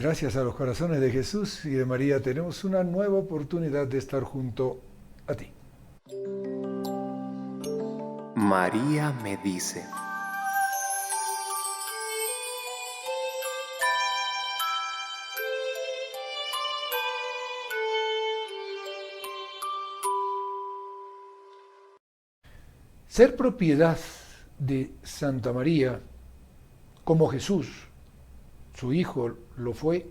Gracias a los corazones de Jesús y de María tenemos una nueva oportunidad de estar junto a ti. María me dice. Ser propiedad de Santa María, como Jesús, su Hijo, lo fue,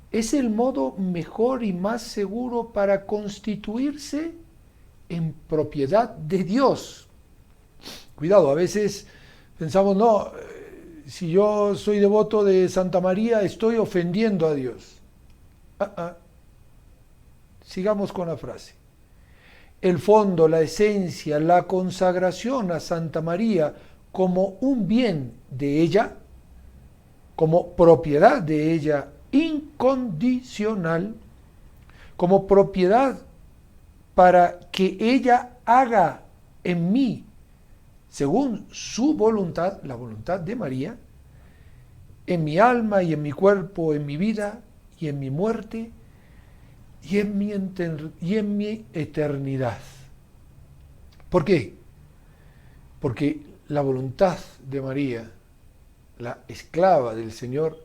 es el modo mejor y más seguro para constituirse en propiedad de Dios. Cuidado, a veces pensamos, no, si yo soy devoto de Santa María, estoy ofendiendo a Dios. Sigamos con la frase. El fondo, la esencia, la consagración a Santa María como un bien de ella, como propiedad de ella incondicional, como propiedad para que ella haga en mí, según su voluntad, la voluntad de María, en mi alma y en mi cuerpo, en mi vida y en mi muerte y en mi eternidad. ¿Por qué? Porque la voluntad de María, la esclava del Señor,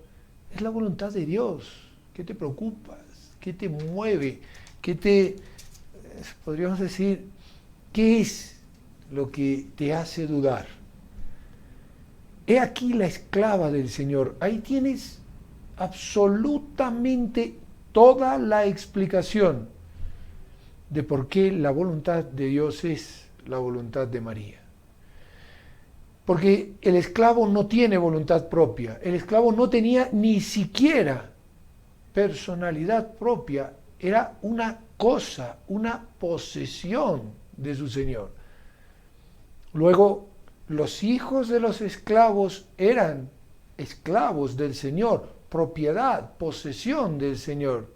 es la voluntad de Dios. ¿Qué te preocupas? ¿Qué te mueve? ¿Qué te, podríamos decir, qué es lo que te hace dudar? He aquí la esclava del Señor. Ahí tienes absolutamente toda la explicación de por qué la voluntad de Dios es la voluntad de María. Porque el esclavo no tiene voluntad propia, el esclavo no tenía ni siquiera personalidad propia, era una cosa, una posesión de su Señor. Luego, los hijos de los esclavos eran esclavos del Señor, propiedad, posesión del Señor.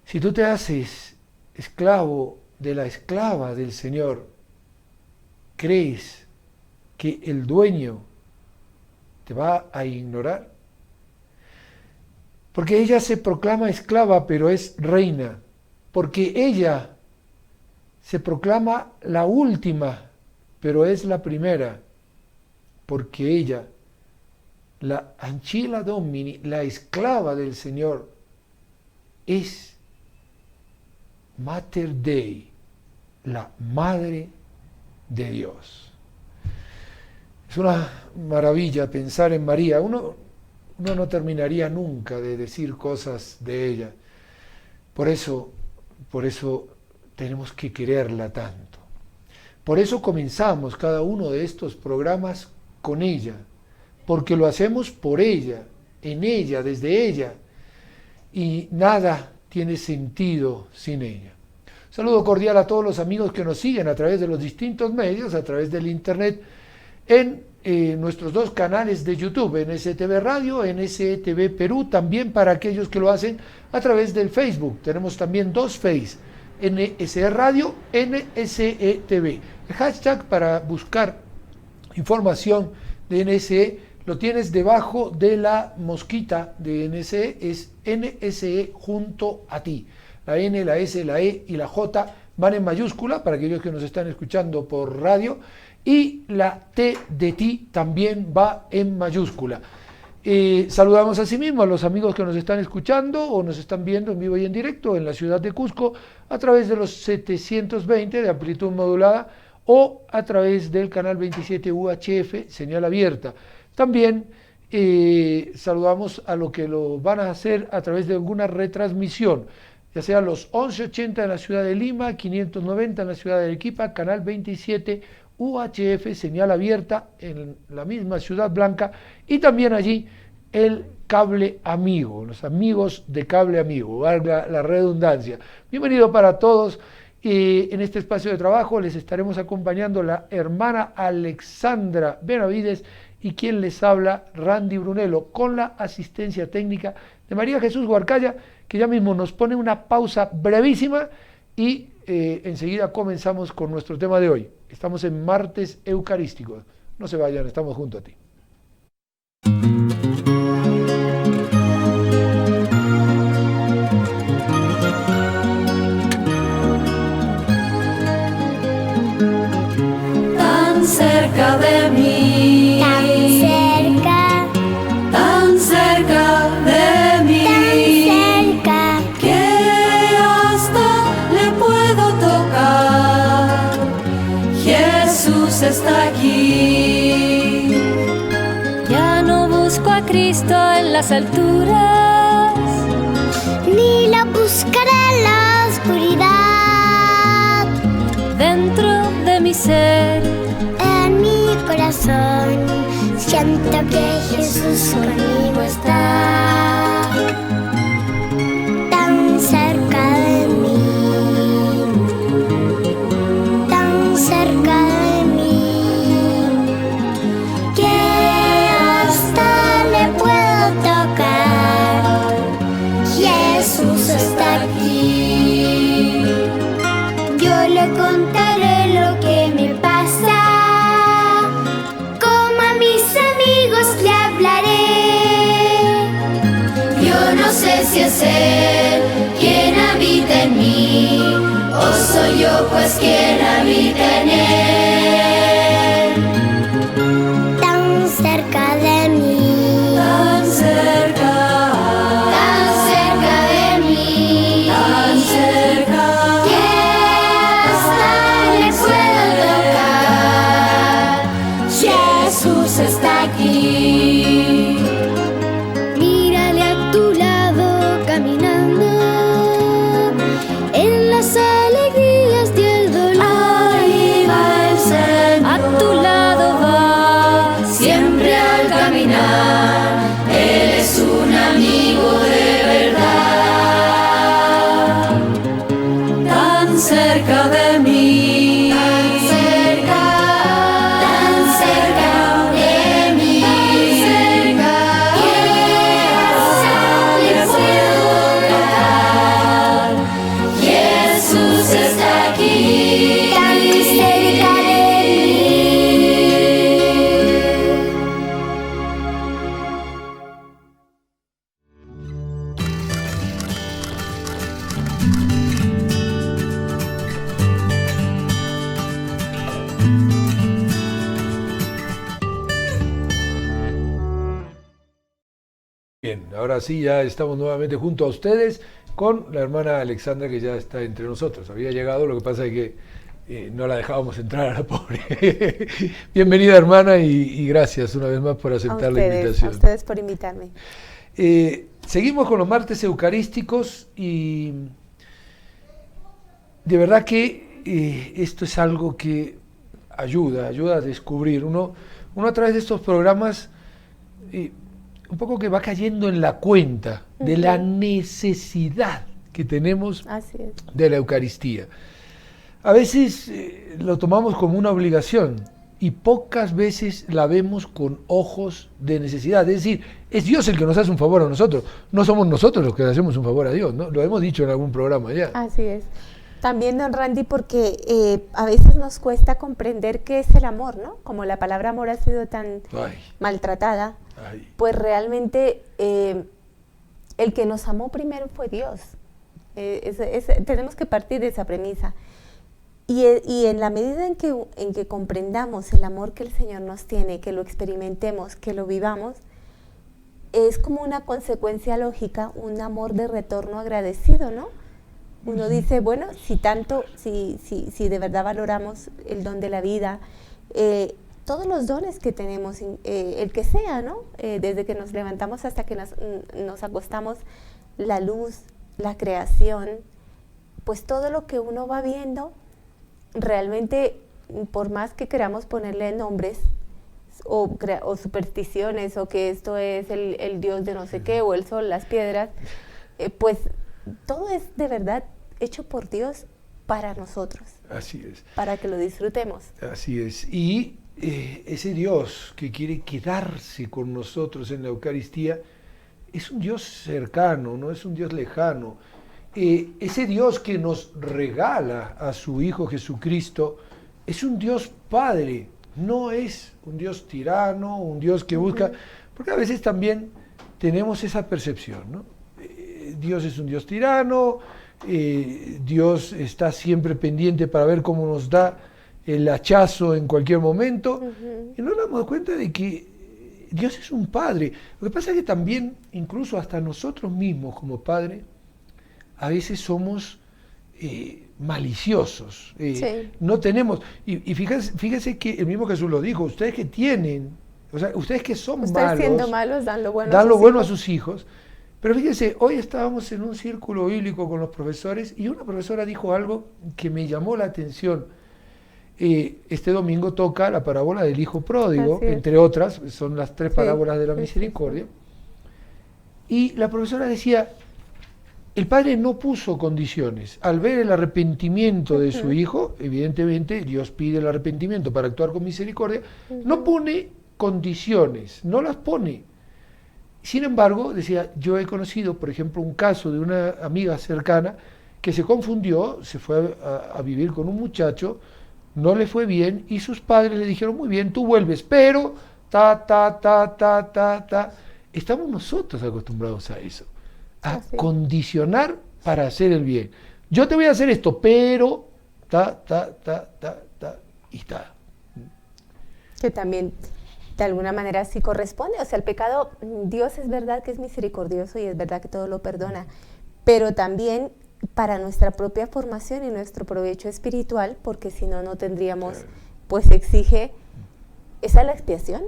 Si tú te haces esclavo de la esclava del Señor, ¿crees que el dueño te va a ignorar? Porque ella se proclama esclava, pero es reina. Porque ella se proclama la última, pero es la primera. Porque ella, la Ancilla Domini, la esclava del Señor, es Mater Dei, la Madre de Dios. Es una maravilla pensar en María. Uno no terminaría nunca de decir cosas de ella. Por eso tenemos que quererla tanto. Por eso comenzamos cada uno de estos programas con ella, porque lo hacemos por ella, en ella, desde ella, y nada tiene sentido sin ella. Saludo cordial a todos los amigos que nos siguen a través de los distintos medios, a través del internet, en nuestros dos canales de YouTube, NSTV Radio, NSTV Perú, también para aquellos que lo hacen a través del Facebook. Tenemos también dos Face, NSE Radio, NSE TV. El hashtag para buscar información de NSE lo tienes debajo de la mosquita de NSE, es NSE junto a ti. La N, la S, la E y la J van en mayúscula para aquellos que nos están escuchando por radio, y la T de ti también va en mayúscula. Saludamos asimismo a los amigos que nos están escuchando o nos están viendo en vivo y en directo en la ciudad de Cusco a través de los 720 de amplitud modulada o a través del canal 27 UHF, señal abierta. También saludamos a los que lo van a hacer a través de alguna retransmisión, ya sea los 1180 en la ciudad de Lima, 590 en la ciudad de Arequipa, canal 27 UHF, señal abierta en la misma Ciudad Blanca, y también allí el Cable Amigo, los amigos de Cable Amigo, valga la redundancia. Bienvenido para todos. En este espacio de trabajo les estaremos acompañando la hermana Alexandra Benavides y quien les habla, Randy Brunello, con la asistencia técnica de María Jesús Huarcaya, que ya mismo nos pone una pausa brevísima y enseguida comenzamos con nuestro tema de hoy. Estamos en martes eucarísticos. No se vayan, estamos junto a ti. cerca de mí, tan cerca de mí, que hasta le puedo tocar. Jesús está aquí. Ya no busco a Cristo en las alturas, ni la buscaré en la oscuridad. dentro de mi ser, En mi corazón siento que Jesús conmigo está, tan cerca de mí, tan cerca de mí, que hasta le puedo tocar. Jesús está aquí. Yo le contaré lo que me pasa, como a mis amigos le hablaré. Yo no sé si es Él quien habita en mí, o soy yo pues quien habita en Él. Tan cerca de mí, Tan cerca de mí, tan cerca, que hasta le puedo tocar. Jesús está aquí. mírale a tu lado caminando, en las alegrías y el dolor. Ahí va el Señor, A tu lado va, siempre al caminar, Él es un amigo de verdad. Tan cerca de mí, tan cerca de mí, que hasta le puedo tocar. Jesús está aquí. tan cerca de mí. Bien, ahora sí, ya estamos nuevamente junto a ustedes con la hermana Alexandra, que ya está entre nosotros. Había llegado, lo que pasa es que no la dejábamos entrar a la pobre. Bienvenida, hermana, y gracias una vez más por aceptar la invitación. A ustedes por invitarme. Seguimos con los martes eucarísticos y de verdad que esto es algo que ayuda a descubrir. Uno a través de estos programas un poco que va cayendo en la cuenta de la necesidad que tenemos Así es. de la Eucaristía. A veces lo tomamos como una obligación y pocas veces la vemos con ojos de necesidad. Es decir, es Dios el que nos hace un favor a nosotros, no somos nosotros los que le hacemos un favor a Dios, ¿no? Lo hemos dicho en algún programa ya. Así es. También, don Randy, porque a veces nos cuesta comprender qué es el amor, ¿no? Como la palabra amor ha sido tan Ay, maltratada, ay. pues realmente el que nos amó primero fue Dios. Tenemos que partir de esa premisa. Y en la medida en que comprendamos el amor que el Señor nos tiene, que lo experimentemos, que lo vivamos, es como una consecuencia lógica, un amor de retorno agradecido, ¿no? Uno dice, bueno, si de verdad valoramos el don de la vida, todos los dones que tenemos, el que sea, ¿no? Desde que nos levantamos hasta que nos acostamos, la luz, la creación, pues todo lo que uno va viendo, realmente, por más que queramos ponerle nombres o supersticiones, o que esto es el dios de no sé qué, o el sol, las piedras, pues todo es de verdad hecho por Dios para nosotros. Así es. Para que lo disfrutemos. Así es. Y ese Dios que quiere quedarse con nosotros en la Eucaristía es un Dios cercano, no es un Dios lejano. Ese Dios que nos regala a su Hijo Jesucristo es un Dios Padre, no es un Dios tirano, un Dios que busca, porque a veces también tenemos esa percepción, ¿no? Dios es un Dios tirano, Dios está siempre pendiente para ver cómo nos da el hachazo en cualquier momento, y no nos damos cuenta de que Dios es un padre. Lo que pasa es que también, incluso hasta nosotros mismos como padres, a veces somos maliciosos. Sí. No tenemos, y fíjese que el mismo Jesús lo dijo, ustedes que tienen, o sea, ustedes que son Ustedes malos, siendo malos dan lo bueno, dan a lo sus bueno a hijos. sus hijos. Pero fíjense, hoy estábamos en un círculo bíblico con los profesores y una profesora dijo algo que me llamó la atención. Este domingo toca la parábola del hijo pródigo, Así es. entre otras, son las 3 Sí. parábolas de la Sí, misericordia. Y la profesora decía, el padre no puso condiciones. Al ver el arrepentimiento de su hijo, evidentemente Dios pide el arrepentimiento para actuar con misericordia, no pone condiciones, no las pone. Sin embargo, decía, yo he conocido, por ejemplo, un caso de una amiga cercana que se confundió, se fue a vivir con un muchacho, no le fue bien y sus padres le dijeron, muy bien, tú vuelves, pero estamos nosotros acostumbrados a eso, a Así. condicionar para hacer el bien. Yo te voy a hacer esto, pero y está. Que también de alguna manera sí corresponde. O sea, el pecado, Dios es verdad que es misericordioso y es verdad que todo lo perdona, pero también para nuestra propia formación y nuestro provecho espiritual, porque si no, no tendríamos, pues exige, esa es la expiación.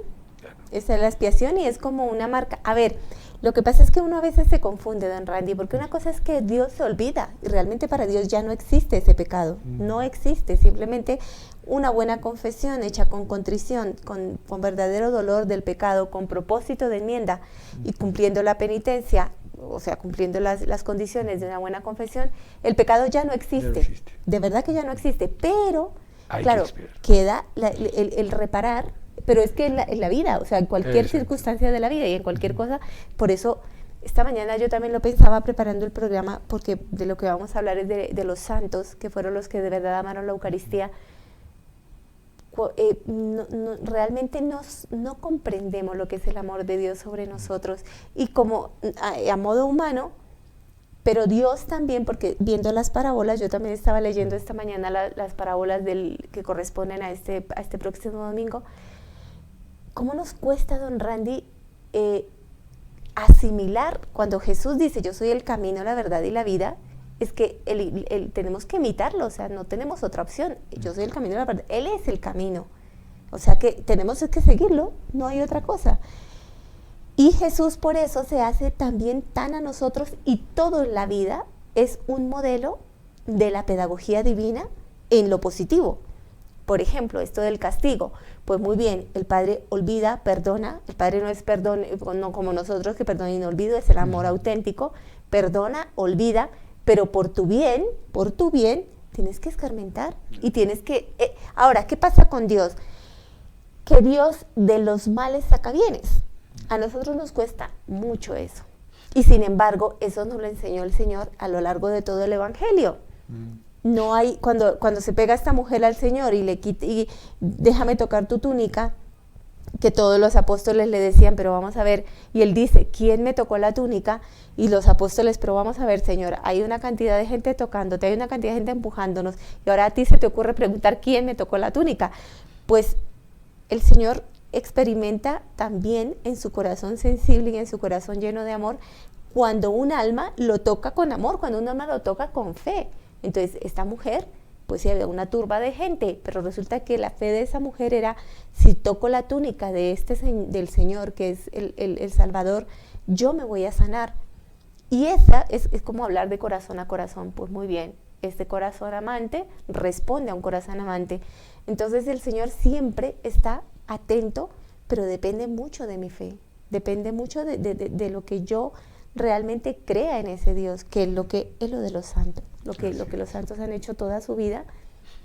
Esa es la expiación y es como una marca. A ver, lo que pasa es que uno a veces se confunde, don Randy, porque una cosa es que Dios se olvida y realmente para Dios ya no existe ese pecado, no existe, simplemente una buena confesión hecha con contrición, con verdadero dolor del pecado, con propósito de enmienda y cumpliendo la penitencia, o sea, cumpliendo las condiciones de una buena confesión, el pecado ya no existe, de verdad que ya no existe, pero Hay claro, que expiar. queda el reparar, pero es que en la vida, o sea, en cualquier Exacto. circunstancia de la vida y en cualquier cosa, por eso esta mañana yo también lo pensaba preparando el programa, porque de lo que vamos a hablar es de los santos, que fueron los que de verdad amaron la Eucaristía. Realmente no comprendemos lo que es el amor de Dios sobre nosotros y como a modo humano, pero Dios también, porque viendo las parábolas, yo también estaba leyendo esta mañana las parábolas que corresponden a este próximo domingo. ¿Cómo nos cuesta, don Randy, asimilar cuando Jesús dice yo soy el camino, la verdad y la vida? Es que tenemos que imitarlo, o sea, no tenemos otra opción. Yo soy el camino, la verdad, Él es el camino. O sea que tenemos que seguirlo, no hay otra cosa. Y Jesús por eso se hace también tan a nosotros y todo en la vida es un modelo de la pedagogía divina en lo positivo. Por ejemplo, esto del castigo, pues muy bien, el Padre olvida, perdona, el Padre no es perdón, no como nosotros que perdona y no olvido, es el amor auténtico, perdona, olvida, pero por tu bien, tienes que escarmentar y tienes que... Ahora, ¿qué pasa con Dios? Que Dios de los males saca bienes. A nosotros nos cuesta mucho eso. Y sin embargo, eso nos lo enseñó el Señor a lo largo de todo el Evangelio. No hay, cuando se pega esta mujer al Señor y le quita, y déjame tocar tu túnica, que todos los apóstoles le decían, pero vamos a ver, y él dice, ¿quién me tocó la túnica? Y los apóstoles, pero vamos a ver, Señor, hay una cantidad de gente tocándote, hay una cantidad de gente empujándonos, y ahora a ti se te ocurre preguntar, ¿quién me tocó la túnica? Pues el Señor experimenta también en su corazón sensible y en su corazón lleno de amor, cuando un alma lo toca con amor, cuando un alma lo toca con fe. Entonces, esta mujer, pues sí, había una turba de gente, pero resulta que la fe de esa mujer era, si toco la túnica de del Señor, que es el Salvador, yo me voy a sanar. Y esa es como hablar de corazón a corazón. Pues muy bien, este corazón amante responde a un corazón amante. Entonces, el Señor siempre está atento, pero depende mucho de mi fe, depende mucho de lo que yo realmente crea en ese Dios, que es lo de los santos, lo que los santos han hecho toda su vida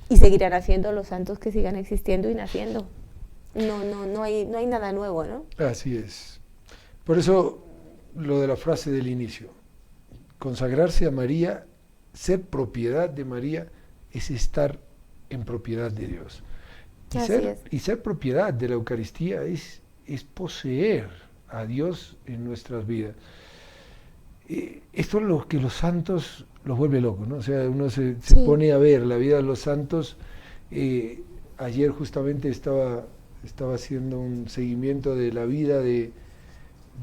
y seguirán haciendo los santos que sigan existiendo y naciendo. No hay nada nuevo, ¿no? Así es. Por eso lo de la frase del inicio, consagrarse a María, ser propiedad de María, es estar en propiedad de Dios. Y ser propiedad de la Eucaristía es poseer a Dios en nuestras vidas. Esto es lo que los santos los vuelve locos, ¿no? O sea, uno se pone a ver la vida de los santos, ayer justamente estaba haciendo un seguimiento de la vida de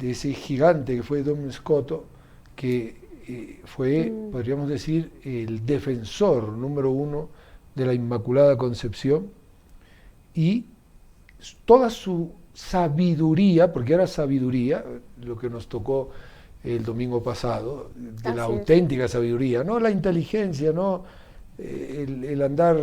ese gigante que fue Dom Scotto, que fue, podríamos decir, el defensor número uno de la Inmaculada Concepción, y toda su sabiduría, porque era sabiduría, lo que nos tocó el domingo pasado, de la auténtica sabiduría, no la inteligencia, no el andar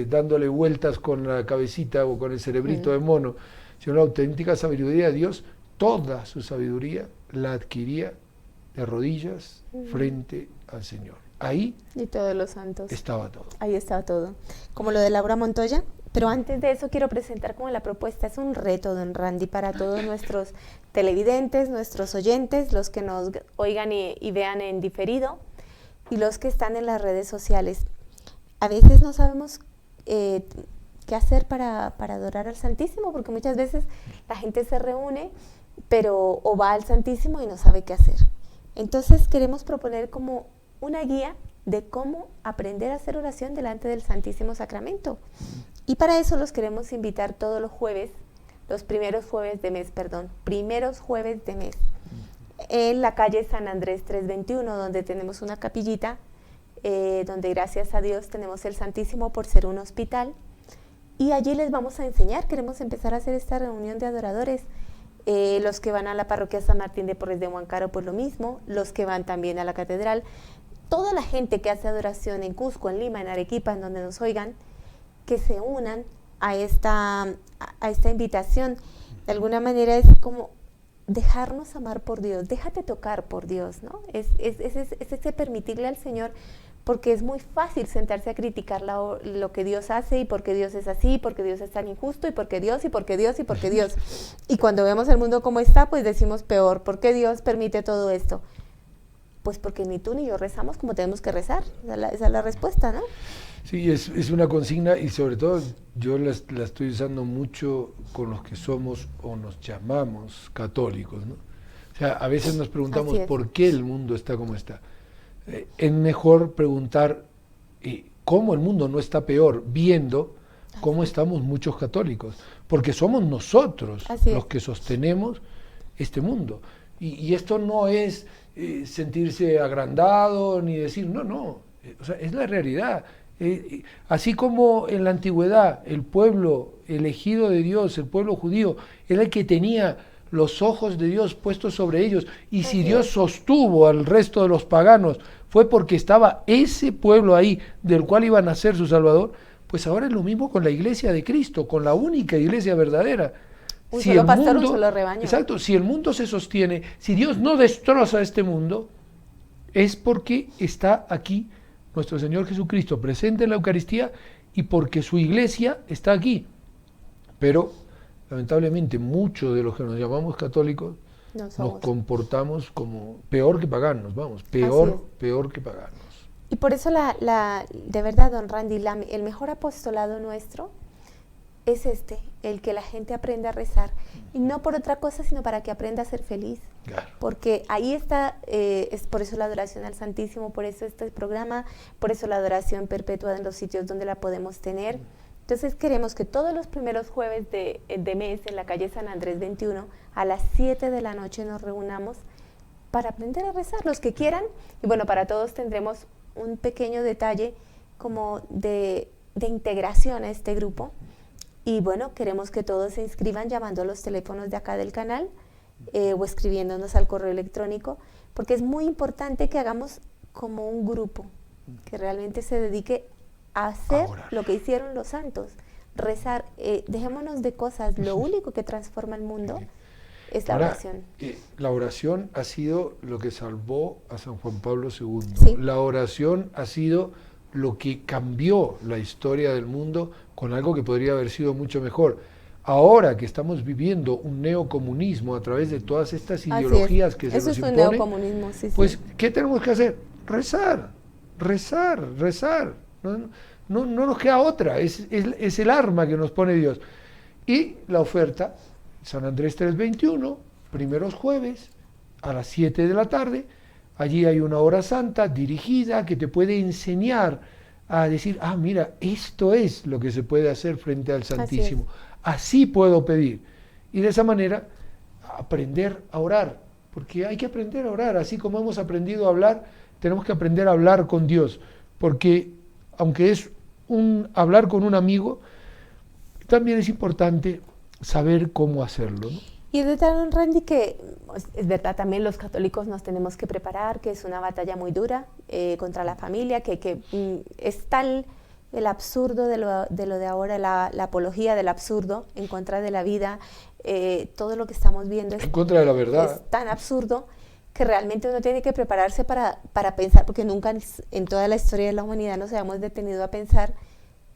dándole vueltas con la cabecita o con el cerebrito de mono, sino la auténtica sabiduría de Dios. Toda su sabiduría la adquiría de rodillas frente al Señor. Ahí y todos los santos. Estaba todo. Ahí estaba todo. Como lo de Laura Montoya. Pero antes de eso quiero presentar como la propuesta. Es un reto, don Randy, para todos nuestros televidentes, nuestros oyentes, los que nos oigan y vean en diferido, y los que están en las redes sociales. A veces no sabemos qué hacer para adorar al Santísimo, porque muchas veces la gente se reúne, pero o va al Santísimo y no sabe qué hacer. Entonces queremos proponer como una guía de cómo aprender a hacer oración delante del Santísimo Sacramento. Y para eso los queremos invitar todos los jueves, primeros jueves de mes, en la calle San Andrés 321, donde tenemos una capillita, donde gracias a Dios tenemos el Santísimo por ser un hospital. Y allí les vamos a enseñar, queremos empezar a hacer esta reunión de adoradores. Los que van a la parroquia San Martín de Porres de Huancara, pues lo mismo, los que van también a la catedral, toda la gente que hace adoración en Cusco, en Lima, en Arequipa, en donde nos oigan, que se unan a esta invitación. De alguna manera es como dejarnos amar por Dios, déjate tocar por Dios, ¿no? Es ese permitirle al Señor, porque es muy fácil sentarse a criticar lo que Dios hace, y porque Dios es así, y porque Dios es tan injusto, y porque Dios, y porque Dios, y porque Dios. Y cuando vemos el mundo como está, pues decimos peor, ¿por qué Dios permite todo esto? Pues porque ni tú ni yo rezamos como tenemos que rezar. Esa es la respuesta, ¿no? Sí, es una consigna, y sobre todo yo la estoy usando mucho con los que somos o nos llamamos católicos, ¿no? O sea, a veces nos preguntamos por qué el mundo está como está. Es mejor preguntar cómo el mundo no está peor, viendo cómo estamos muchos católicos, porque somos nosotros los que sostenemos este mundo. Y esto no es sentirse agrandado ni decir, no, o sea, es la realidad. Así como en la antigüedad el pueblo elegido de Dios, el pueblo judío, era el que tenía los ojos de Dios puestos sobre ellos, y si Dios sostuvo al resto de los paganos fue porque estaba ese pueblo ahí del cual iba a nacer su Salvador. Pues ahora es lo mismo con la iglesia de Cristo, con la única iglesia verdadera. Un solo pastor, un solo rebaño. Exacto, si el mundo se sostiene, si Dios no destroza este mundo, es porque está aquí nuestro Señor Jesucristo presente en la Eucaristía, y porque su iglesia está aquí. Pero lamentablemente muchos de los que nos llamamos católicos nos comportamos como peor que paganos, peor que paganos. Y por eso de verdad, don Randy, el mejor apostolado nuestro es el que la gente aprenda a rezar, y no por otra cosa, sino para que aprenda a ser feliz. Claro. Porque ahí está, es por eso la adoración al Santísimo, por eso este programa, por eso la adoración perpetua en los sitios donde la podemos tener. Entonces queremos que todos los primeros jueves de mes en la calle San Andrés 21 a las 7 de la noche nos reunamos para aprender a rezar, los que quieran. Y bueno, para todos tendremos un pequeño detalle como de integración a este grupo. Y bueno, queremos que todos se inscriban llamando a los teléfonos de acá del canal o escribiéndonos al correo electrónico, porque es muy importante que hagamos como un grupo que realmente se dedique a hacer lo que hicieron los santos, rezar. Dejémonos de cosas, lo único que transforma el mundo es la oración. La oración ha sido lo que salvó a San Juan Pablo II. Sí. La oración ha sido lo que cambió la historia del mundo con algo que podría haber sido mucho mejor. Ahora que estamos viviendo un neocomunismo a través de todas estas ideologías que se nos imponen, eso es un neocomunismo, sí. Pues, ¿qué tenemos que hacer? Rezar. No nos queda otra, es el arma que nos pone Dios. Y la oferta, San Andrés 321, primeros jueves, a las 7 de la tarde, allí hay una hora santa dirigida que te puede enseñar a decir, mira, esto es lo que se puede hacer frente al Santísimo. Así puedo pedir. Y de esa manera aprender a orar, porque hay que aprender a orar, así como hemos aprendido a hablar, tenemos que aprender a hablar con Dios, porque aunque es hablar con un amigo, también es importante saber cómo hacerlo, ¿no? Y es verdad, Randy, que es verdad, también los católicos nos tenemos que preparar, que es una batalla muy dura contra la familia, que es tal el absurdo de lo de ahora, la apología del absurdo en contra de la vida, todo lo que estamos viendo en contra de la verdad. Es tan absurdo que realmente uno tiene que prepararse para pensar, porque nunca en toda la historia de la humanidad nos habíamos detenido a pensar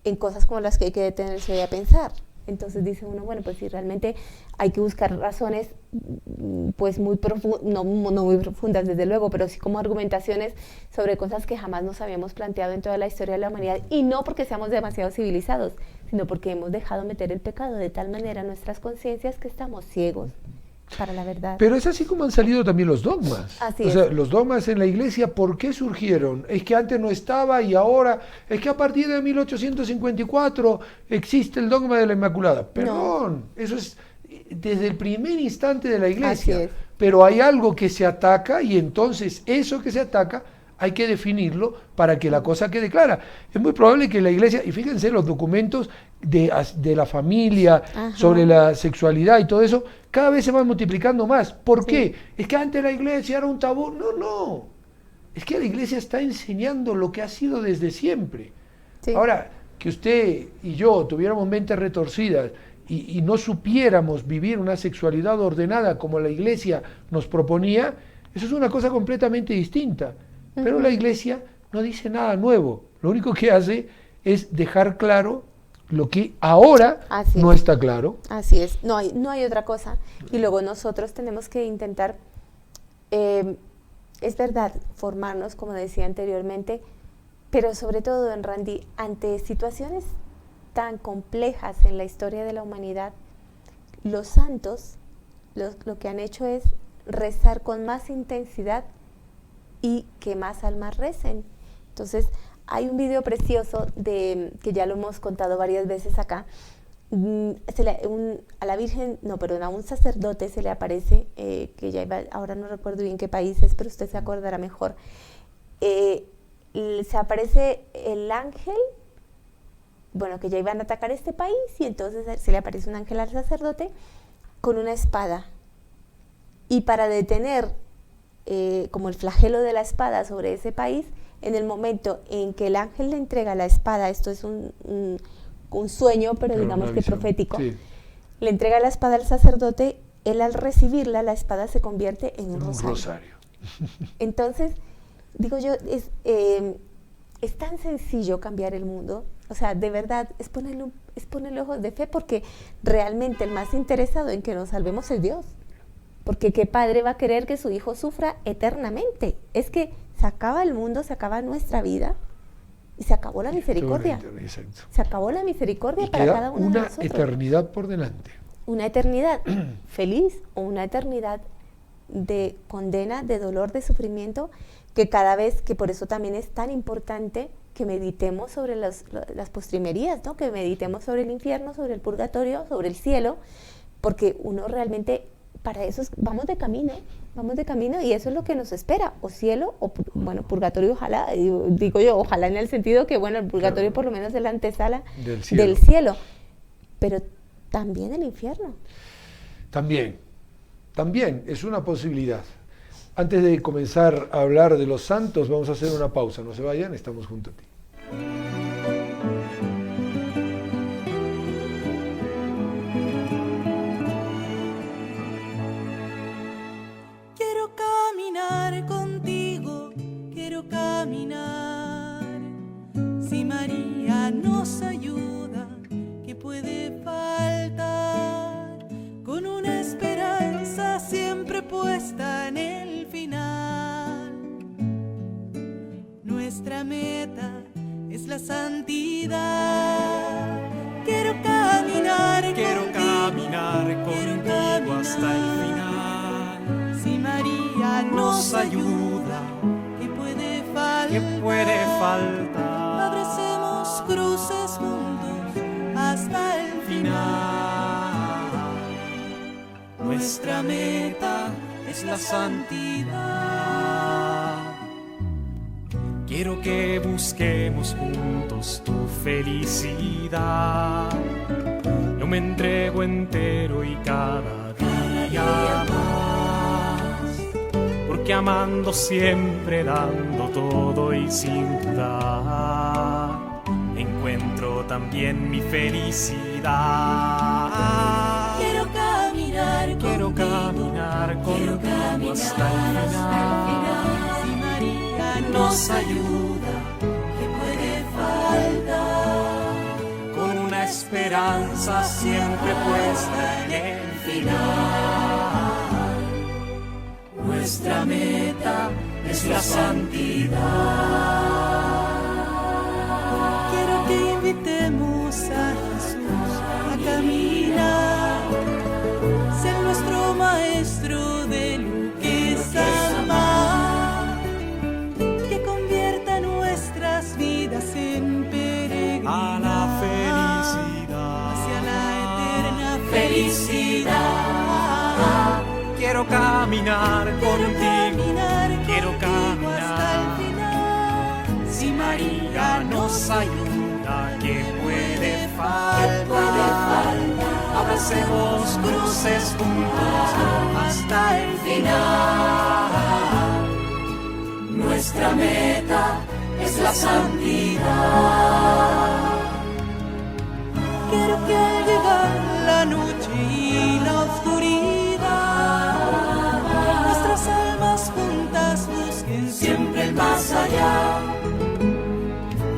en cosas como las que hay que detenerse hoy a pensar. Entonces dice uno, bueno, pues si realmente hay que buscar razones, pues muy profundas, no muy profundas desde luego, pero sí como argumentaciones sobre cosas que jamás nos habíamos planteado en toda la historia de la humanidad, y no porque seamos demasiado civilizados, sino porque hemos dejado meter el pecado de tal manera en nuestras conciencias que estamos ciegos para la verdad. Pero es así como han salido también los dogmas. Así o sea, los dogmas en la Iglesia, ¿por qué surgieron? Es que antes no estaba y ahora, es que a partir de 1854 existe el dogma de la Inmaculada. Perdón, eso es desde el primer instante de la Iglesia. Pero hay algo que se ataca y entonces eso que se ataca hay que definirlo para que la cosa quede clara. Es muy probable que la Iglesia, y fíjense los documentos de la familia, sobre la sexualidad y todo eso, cada vez se van multiplicando más. ¿Por qué? Es que antes la Iglesia era un tabú. No. Es que la Iglesia está enseñando lo que ha sido desde siempre. Sí. Ahora, que usted y yo tuviéramos mentes retorcidas y no supiéramos vivir una sexualidad ordenada como la Iglesia nos proponía, eso es una cosa completamente distinta. Pero la Iglesia no dice nada nuevo, lo único que hace es dejar claro lo que ahora no está claro. Así es, no hay otra cosa. Y luego nosotros tenemos que intentar, es verdad, formarnos, como decía anteriormente, pero sobre todo, Randy, ante situaciones tan complejas en la historia de la humanidad, los santos lo que han hecho es rezar con más intensidad y que más almas recen. Entonces, hay un video precioso que ya lo hemos contado varias veces acá. A la Virgen, a un sacerdote se le aparece, que ya iba, ahora no recuerdo bien qué país es, pero usted se acordará mejor. Se aparece el ángel, que ya iban a atacar este país, y entonces se le aparece un ángel al sacerdote con una espada. Y para detener como el flagelo de la espada sobre ese país, en el momento en que el ángel le entrega la espada, esto es un sueño, pero digamos que profético, le entrega la espada al sacerdote, él al recibirla, la espada se convierte en un rosario. Entonces, digo yo, es tan sencillo cambiar el mundo, o sea, de verdad, es ponerle ojos de fe, porque realmente el más interesado en que nos salvemos es Dios. Porque ¿qué padre va a querer que su hijo sufra eternamente? Es que se acaba el mundo, se acaba nuestra vida y se acabó la misericordia. Exacto. Se acabó la misericordia y para cada uno de nosotros. Una eternidad por delante. Una eternidad feliz o una eternidad de condena, de dolor, de sufrimiento, que cada vez, que por eso también es tan importante que meditemos sobre las postrimerías, ¿no? Que meditemos sobre el infierno, sobre el purgatorio, sobre el cielo, porque uno realmente... Para eso vamos de camino y eso es lo que nos espera, o cielo o purgatorio, ojalá, digo yo, ojalá en el sentido que el purgatorio por lo menos es la antesala del cielo, pero también el infierno. También es una posibilidad. Antes de comenzar a hablar de los santos, vamos a hacer una pausa, no se vayan, estamos junto a ti. Caminar, si María nos ayuda, ¿qué puede faltar? Con una esperanza siempre puesta en el final. Nuestra meta caminar. Nuestra meta es la santidad. Quiero que busquemos juntos tu felicidad. Yo me entrego entero y cada día más, porque amando siempre, dando todo y sin dudar, encuentro también mi felicidad. Quiero caminar contigo hasta el final. Si María nos ayuda, ¿qué puede faltar? Con una esperanza siempre puesta en el final. Nuestra meta es la santidad. Quiero que invitemos a Jesús a caminar, ser nuestro maestro de lo que es amar, que convierta nuestras vidas en peregrinar a la felicidad, hacia la eterna felicidad. Quiero caminar contigo, quiero caminar hasta el final. Si María nos ayuda, ¿qué puede faltar? Abracemos cruces juntos hasta el final. Nuestra meta es la santidad. Quiero que al llegar la noche y la oscuridad, nuestras almas juntas busquen siempre el más allá.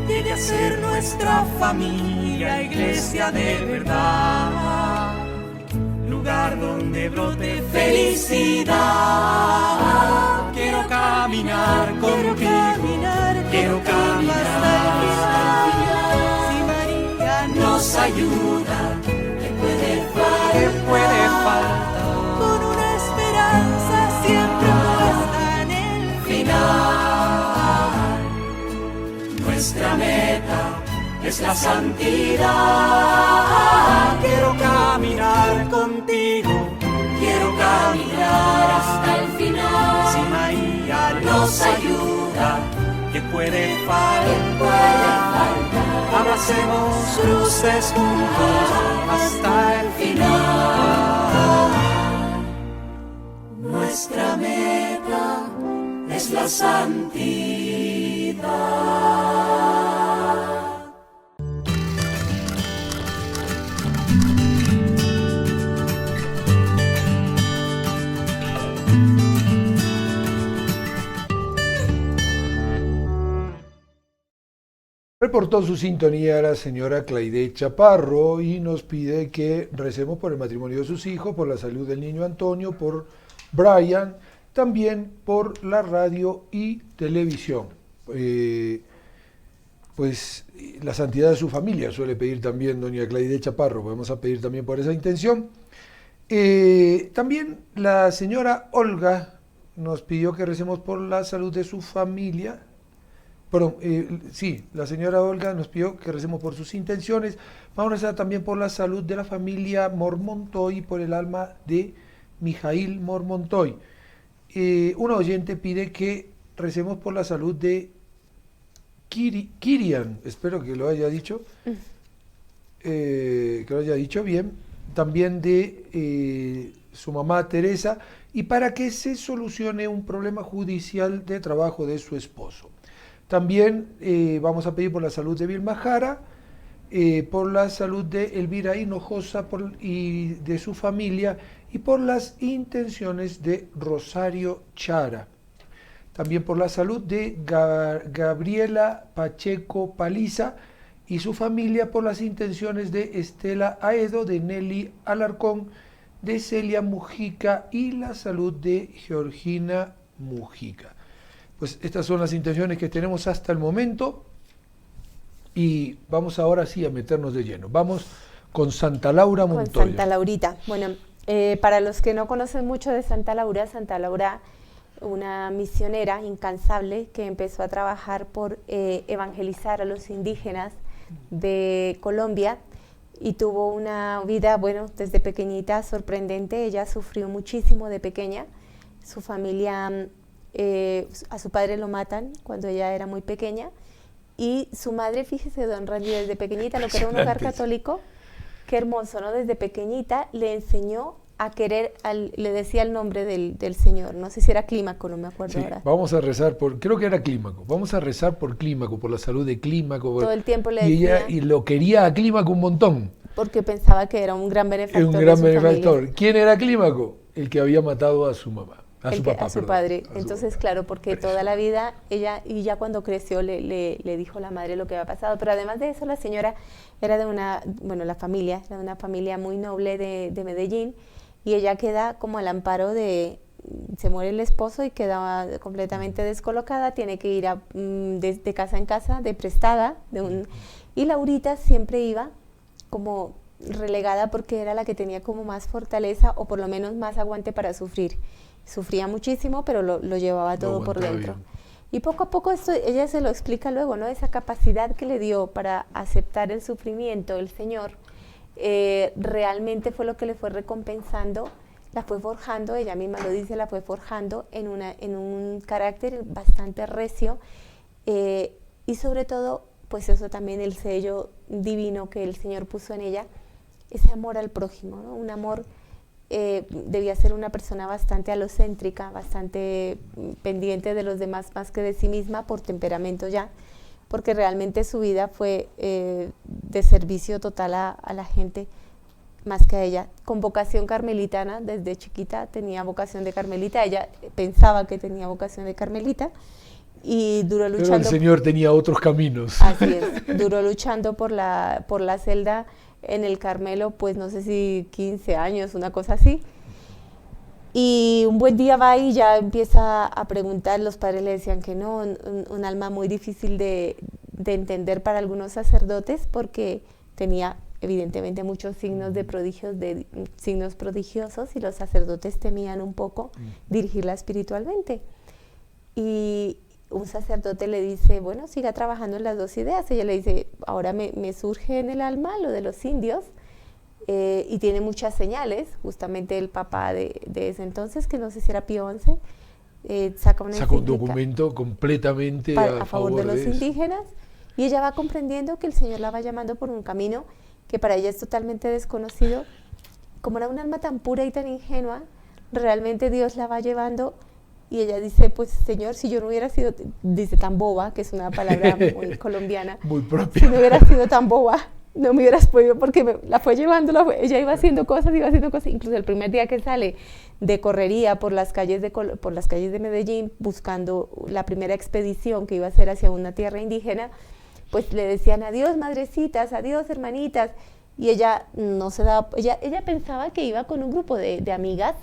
Llegue a ser nuestra familia, iglesia de verdad, lugar donde brote felicidad. Quiero caminar contigo, quiero caminar hasta el final. Si María nos ayuda, ¿qué puede faltar? Con una esperanza siempre puesta en el final. Nuestra meta es la santidad. Quiero caminar contigo, quiero caminar hasta el final. Si María nos ayuda, ¿qué puede faltar? Abracemos cruces juntos hasta el final. Nuestra meta es la santidad. Reportó su sintonía la señora Claide Chaparro y nos pide que recemos por el matrimonio de sus hijos, por la salud del niño Antonio, por Brian, también por la radio y televisión. Pues la santidad de su familia suele pedir también doña Claide Chaparro, vamos a pedir también por esa intención. También la señora Olga nos pidió que recemos por la salud de su familia. Perdón, sí, la señora Olga nos pidió que recemos por sus intenciones. Vamos a rezar también por la salud de la familia Mormontoy y por el alma de Mijail Mormontoy. Un oyente pide que recemos por la salud de Kirian, espero que lo haya dicho, bien, también de su mamá Teresa, y para que se solucione un problema judicial de trabajo de su esposo. También vamos a pedir por la salud de Vilma Jara, por la salud de Elvira Hinojosa y de su familia, y por las intenciones de Rosario Chara. También por la salud de Gabriela Pacheco Paliza y su familia, por las intenciones de Estela Aedo, de Nelly Alarcón, de Celia Mujica y la salud de Georgina Mujica. Pues estas son las intenciones que tenemos hasta el momento y vamos ahora sí a meternos de lleno. Vamos con Santa Laura Montoya. Con Santa Laurita. Bueno, para los que no conocen mucho de Santa Laura, una misionera incansable que empezó a trabajar por evangelizar a los indígenas de Colombia y tuvo una vida, bueno, desde pequeñita sorprendente. Ella sufrió muchísimo de pequeña. Su familia, a su padre lo matan cuando ella era muy pequeña, y su madre, fíjese, don Randy, desde pequeñita, lo que era un hogar católico, qué hermoso, ¿no? Desde pequeñita le enseñó a querer, le decía el nombre del Señor, no sé si era Clímaco, no me acuerdo ahora. Vamos a rezar creo que era Clímaco, vamos a rezar por Clímaco, por la salud de Clímaco. Todo el tiempo le decía. Y lo quería a Clímaco un montón. Porque pensaba que era un gran benefactor. Un gran benefactor. ¿Quién era Clímaco? El que había matado a su mamá. A su padre. Entonces, claro, porque toda la vida ella, y ya cuando creció le dijo la madre lo que había pasado. Pero además de eso, la señora era de la familia era de una familia muy noble de Medellín, y ella queda como al amparo se muere el esposo y queda completamente descolocada, tiene que ir de casa en casa, de prestada, y Laurita siempre iba como relegada porque era la que tenía como más fortaleza, o por lo menos más aguante para sufrir. Sufría muchísimo, pero lo llevaba todo por dentro. Bien. Y poco a poco esto ella se lo explica luego, ¿no? Esa capacidad que le dio para aceptar el sufrimiento el Señor, realmente fue lo que le fue recompensando, la fue forjando, ella misma lo dice, la fue forjando en un carácter bastante recio, y sobre todo, pues eso también, el sello divino que el Señor puso en ella, ese amor al prójimo, ¿no? Un amor. Debía ser una persona bastante alocéntrica, bastante pendiente de los demás más que de sí misma, por temperamento ya, porque realmente su vida fue de servicio total a la gente, más que a ella. Con vocación carmelitana, desde chiquita tenía vocación de carmelita, ella pensaba que tenía vocación de carmelita, y duró luchando. Pero el Señor tenía otros caminos. Así es, duró luchando por la celda en el Carmelo, pues no sé si 15 años, una cosa así. Y un buen día va y ya empieza a preguntar, los padres le decían que no, un alma muy difícil de entender para algunos sacerdotes, porque tenía evidentemente muchos signos signos prodigiosos, y los sacerdotes temían un poco dirigirla espiritualmente. Y un sacerdote le dice, bueno, siga trabajando en las dos ideas. Ella le dice, ahora me surge en el alma lo de los indios, y tiene muchas señales. Justamente el papá de ese entonces, que no sé si era Pío XI, saca un documento completamente a favor de los indígenas, y ella va comprendiendo que el Señor la va llamando por un camino que para ella es totalmente desconocido. Como era un alma tan pura y tan ingenua, realmente Dios la va llevando. Y ella dice, pues Señor, si yo no hubiera sido, dice, tan boba, que es una palabra muy colombiana, muy propia. Si no hubiera sido tan boba, no me hubieras podido, porque la fue llevando, ella iba haciendo cosas, incluso el primer día que sale de correría por las calles de Medellín, buscando la primera expedición que iba a hacer hacia una tierra indígena, pues le decían, adiós madrecitas, adiós hermanitas, y ella no se daba, ella pensaba que iba con un grupo de amigas,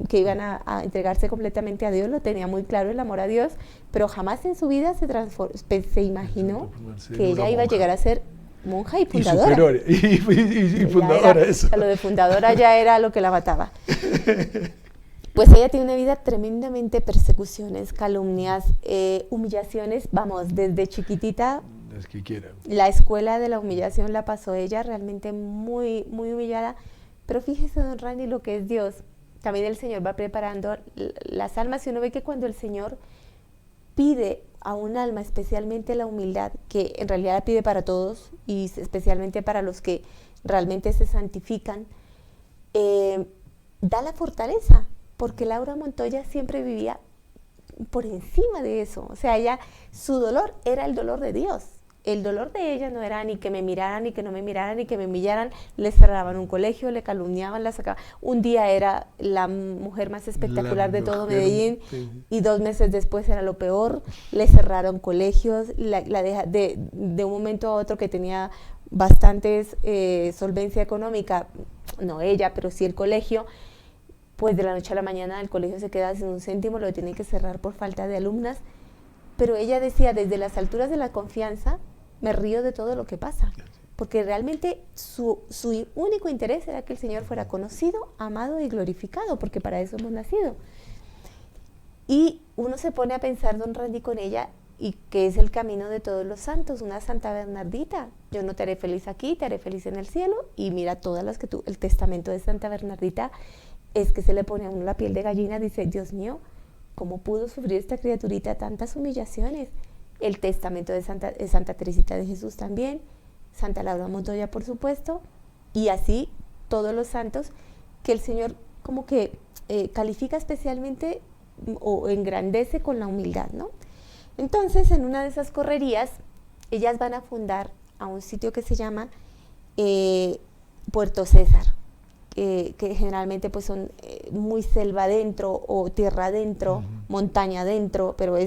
que iban a entregarse completamente a Dios, lo tenía muy claro, el amor a Dios, pero jamás en su vida se imaginó que ella iba a llegar a ser monja y fundadora. Y fundadora, eso. Lo de fundadora ya era lo que la mataba. Pues ella tiene una vida tremendamente, persecuciones, calumnias, humillaciones, vamos, desde chiquitita. Las que quieran. La escuela de la humillación la pasó ella, realmente muy, muy humillada. Pero fíjese, don Randy, lo que es Dios. También el Señor va preparando las almas, y uno ve que cuando el Señor pide a un alma, especialmente la humildad, que en realidad la pide para todos y especialmente para los que realmente se santifican, da la fortaleza, porque Laura Montoya siempre vivía por encima de eso. O sea, su dolor era el dolor de Dios. El dolor de ella no era ni que me miraran, ni que no me miraran, ni que me humillaran. Le cerraban un colegio, le calumniaban, la sacaban. Un día era la mujer más espectacular de todo Medellín, y 2 meses después era lo peor. Le cerraron colegios, de un momento a otro, que tenía bastantes solvencia económica, no ella, pero sí el colegio, pues de la noche a la mañana el colegio se queda sin un céntimo, lo tienen que cerrar por falta de alumnas. Pero ella decía, desde las alturas de la confianza, me río de todo lo que pasa, porque realmente su único interés era que el Señor fuera conocido, amado y glorificado, porque para eso hemos nacido. Y uno se pone a pensar, don Randy, con ella, y que es el camino de todos los santos, una Santa Bernardita. Yo no te haré feliz aquí, te haré feliz en el cielo. Y mira todas las que el testamento de Santa Bernardita es que se le pone a uno la piel de gallina, dice, Dios mío, ¿cómo pudo sufrir esta criaturita tantas humillaciones? El testamento de Santa Teresita de Jesús también, Santa Laura Montoya, por supuesto, y así todos los santos que el Señor como que califica especialmente o engrandece con la humildad, ¿no? Entonces, en una de esas correrías, ellas van a fundar a un sitio que se llama Puerto César, que generalmente pues son muy selva adentro o tierra adentro, montaña adentro, pero